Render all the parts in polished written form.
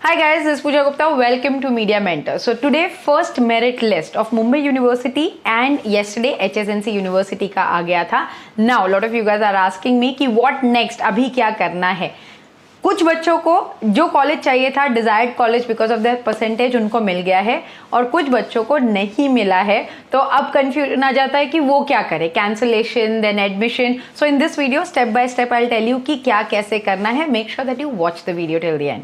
Hi guys, this is Pooja Gupta. Welcome to Media Mentor. So today first merit list of Mumbai University and yesterday HSNC University का आ गया था. Now a lot of you guys are asking me कि what next, अभी क्या करना है. कुछ बच्चों को जो कॉलेज चाहिए था desired college because of the percentage उनको मिल गया है और कुछ बच्चों को नहीं मिला है. तो अब कंफ्यूजन आ जाता है कि वो क्या करे, cancellation then admission. So in this video step by step I will tell you कि क्या कैसे करना है. Make sure that you watch the video till the end.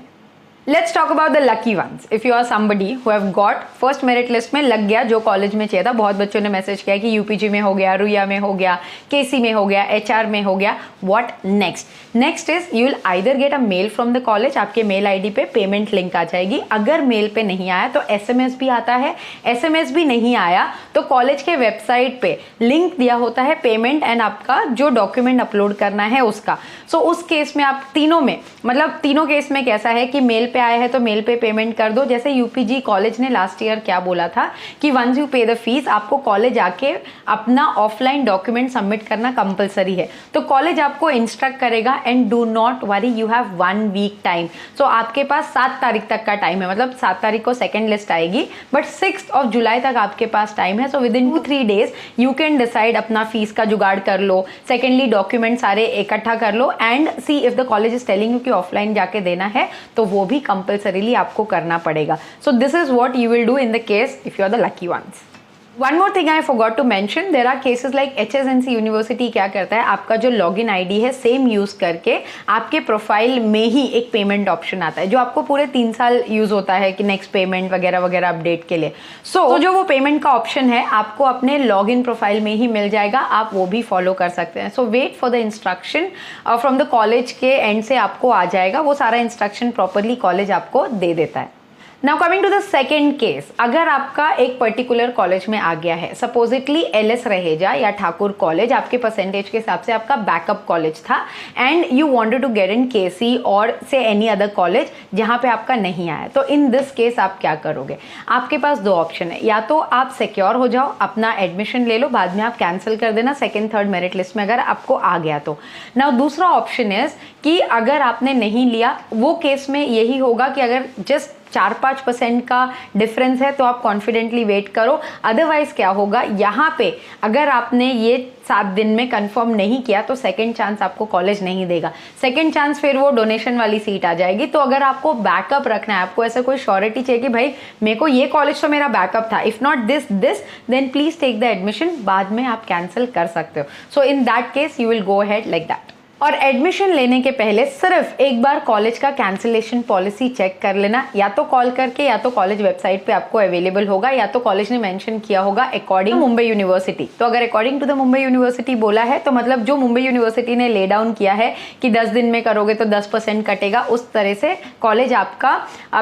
Let's talk about the lucky ones. If you are somebody who have got first merit list में लग गया जो college में चाहिए था. बहुत बच्चों ने मैसेज किया कि यूपीजी में हो गया, रुया में हो गया, केसी में हो गया, एचआर में हो गया. What next? Next is you will either get a mail from the college. आपके मेल आईडी पे पेमेंट लिंक आ जाएगी. अगर मेल पे नहीं आया तो एसएमएस भी आता है. एसएमएस भी नहीं आया तो कॉलेज के वेबसाइट पे लिंक दिया होता है पेमेंट एंड आपका जो डॉक्यूमेंट अपलोड करना है उसका. सो उस केस में आप तीनों में मतलब तीनों केस में कैसा है कि मेल पे आया है तो मेल पे पेमेंट कर दो. जैसे यूपीजी कॉलेज ने लास्ट ईयर क्या बोला था कि once you pay the fees आपको कॉलेज आके अपना ऑफलाइन डॉक्यूमेंट सबमिट करना कंपलसरी है. तो कॉलेज आपको इंस्ट्रक्ट करेगा and do not worry, you have 1 week time. So आपके पास 7 तारीख तक का टाइम है. मतलब 7 तारीख को सेकेंड लिस्ट आएगी बट 6 जुलाई तक आपके पास टाइम है. So within 2-3 days you can decide अपना फीस का जुगाड़ कर लो. सेकेंडली डॉक्यूमेंट सारे इकट्ठा कर लो and see if the college is telling you कि ऑफलाइन जाके देना है तो वो भी कंपल्सरीली आपको करना पड़ेगा. So this is what you will do in the case if you are the lucky ones. One more thing I forgot to mention, there are cases like HSNC University क्या करता है, आपका जो लॉगिन आईडी है same use करके आपके profile में ही एक पेमेंट ऑप्शन आता है जो आपको पूरे 3 साल यूज होता है कि नेक्स्ट पेमेंट वगैरह वगैरह अपडेट के लिए. सो जो वो पेमेंट का ऑप्शन है आपको अपने लॉगिन प्रोफाइल में ही मिल जाएगा. आप वो भी फॉलो कर सकते हैं. So wait for the instruction from the college के एंड से आपको आ जाएगा. वो सारा इंस्ट्रक्शन प्रॉपरली कॉलेज आपको दे देता है. Now coming to the second case, अगर आपका एक पर्टिकुलर कॉलेज में आ गया है, सपोजिटली एलएस रहेजा या ठाकुर कॉलेज आपके परसेंटेज के हिसाब से आपका बैकअप कॉलेज था and you wanted to get in KC और से एनी अदर कॉलेज जहां पे आपका नहीं आया. तो इन दिस केस आप क्या करोगे? आपके पास 2 ऑप्शन है. या तो आप सिक्योर हो जाओ, अपना एडमिशन ले लो, बाद में आप कैंसिल कर देना सेकेंड थर्ड मेरिट लिस्ट में अगर आपको आ गया तो. नाउ दूसरा ऑप्शन इज कि अगर आपने नहीं लिया, वो केस में यही होगा कि अगर जस्ट 4-5% का डिफरेंस है तो आप कॉन्फिडेंटली वेट करो. अदरवाइज क्या होगा, यहाँ पे अगर आपने ये 7 दिन में कंफर्म नहीं किया तो सेकंड चांस आपको कॉलेज नहीं देगा. सेकंड चांस फिर वो डोनेशन वाली सीट आ जाएगी. तो अगर आपको बैकअप रखना है, आपको ऐसा कोई श्योरिटी चाहिए कि भाई मेरे को ये कॉलेज तो मेरा बैकअप था, if not this then please take the admission. बाद में आप कैंसिल कर सकते हो. So in that case you will go ahead like that. और एडमिशन लेने के पहले सिर्फ एक बार कॉलेज का कैंसिलेशन पॉलिसी चेक कर लेना. या तो कॉल करके या तो कॉलेज वेबसाइट पे आपको अवेलेबल होगा या तो कॉलेज ने मेंशन किया होगा अकॉर्डिंग मुंबई यूनिवर्सिटी. तो अगर according to the Mumbai university बोला है तो मतलब जो मुंबई यूनिवर्सिटी ने ले डाउन किया है कि 10 दिन में करोगे तो 10% कटेगा, उस तरह से कॉलेज आपका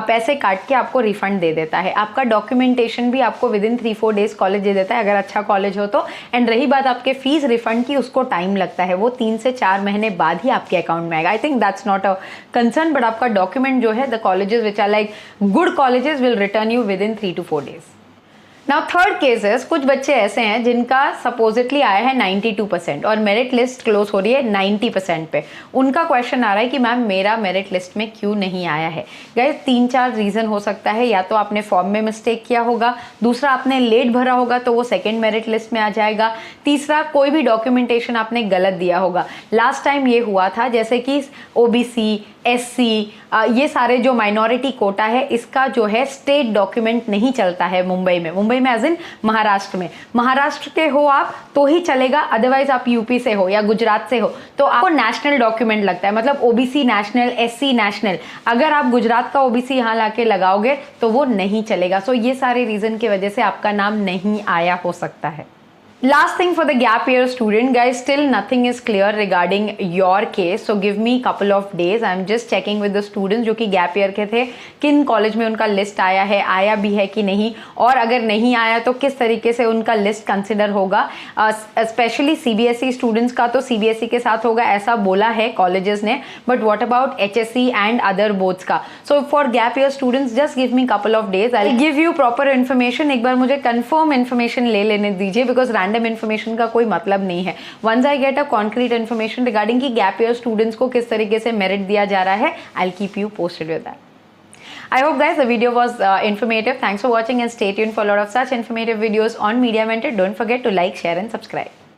पैसे काट के आपको रिफंड दे देता है. आपका डॉक्यूमेंटेशन भी आपको विद इन 3-4 डेज कॉलेज दे देता है अगर अच्छा कॉलेज हो तो. एंड रही बात आपके फीस रिफंड की, उसको टाइम लगता है, वो 3 से 4 महीने बाद ही आपके अकाउंट में आएगा. I think that's not a concern but आपका डॉक्यूमेंट जो है the colleges which are like good colleges will return you within 3 to 4 days. Now third cases, कुछ बच्चे ऐसे हैं जिनका सपोजिटली आया है 92% और मेरिट लिस्ट क्लोज हो रही है 90% पे. उनका क्वेश्चन आ रहा है कि मैम मेरा मेरिट लिस्ट में क्यों नहीं आया है. गाइस 3-4 रीजन हो सकता है. या तो आपने फॉर्म में मिस्टेक किया होगा, दूसरा आपने लेट भरा होगा तो वो सेकेंड मेरिट लिस्ट में आ जाएगा, तीसरा कोई भी डॉक्यूमेंटेशन आपने गलत दिया होगा. लास्ट टाइम ये हुआ था जैसे कि ओबीसी, एससी, ये सारे जो माइनॉरिटी कोटा है इसका जो है स्टेट डॉक्यूमेंट नहीं चलता है मुंबई में एज इन महाराष्ट्र में. महाराष्ट्र के हो आप तो ही चलेगा, अदरवाइज आप यूपी से हो या गुजरात से हो तो आपको नेशनल डॉक्यूमेंट लगता है. मतलब ओबीसी नेशनल, एससी नेशनल. अगर आप गुजरात का ओबीसी यहाँ लाके लगाओगे तो वो नहीं चलेगा. सो ये सारे रीजन की वजह से आपका नाम नहीं आया हो सकता है. Last thing for the gap year student, guys, still nothing is clear regarding your case, so give me couple of days. I'm just checking with the students जो कि gap year के थे, किन कॉलेज में उनका लिस्ट आया है, आया भी है कि नहीं, और अगर नहीं आया तो किस तरीके से उनका लिस्ट कंसिडर होगा. स्पेशली सीबीएसई स्टूडेंट्स का तो सीबीएसई के साथ होगा ऐसा बोला है कॉलेजेस ने, but what about HSC and other boards का. So for gap year students just give me couple of days, I give you proper information. एक बार मुझे कंफर्म इन्फॉर्मेशन ले लेने दीजिए बिकॉज रैंडम इन्फॉर्मेशन का कोई मतलब नहीं है. Once I get a concrete information regarding कि गैप ईयर स्टूडेंट्स को किस तरीके से मेरिट दिया जा रहा है, I will keep you posted with that. I hope guys the video was informative. Thanks for watching and stay tuned for a lot of such informative videos on Media Mentor. Don't forget to like, share and subscribe.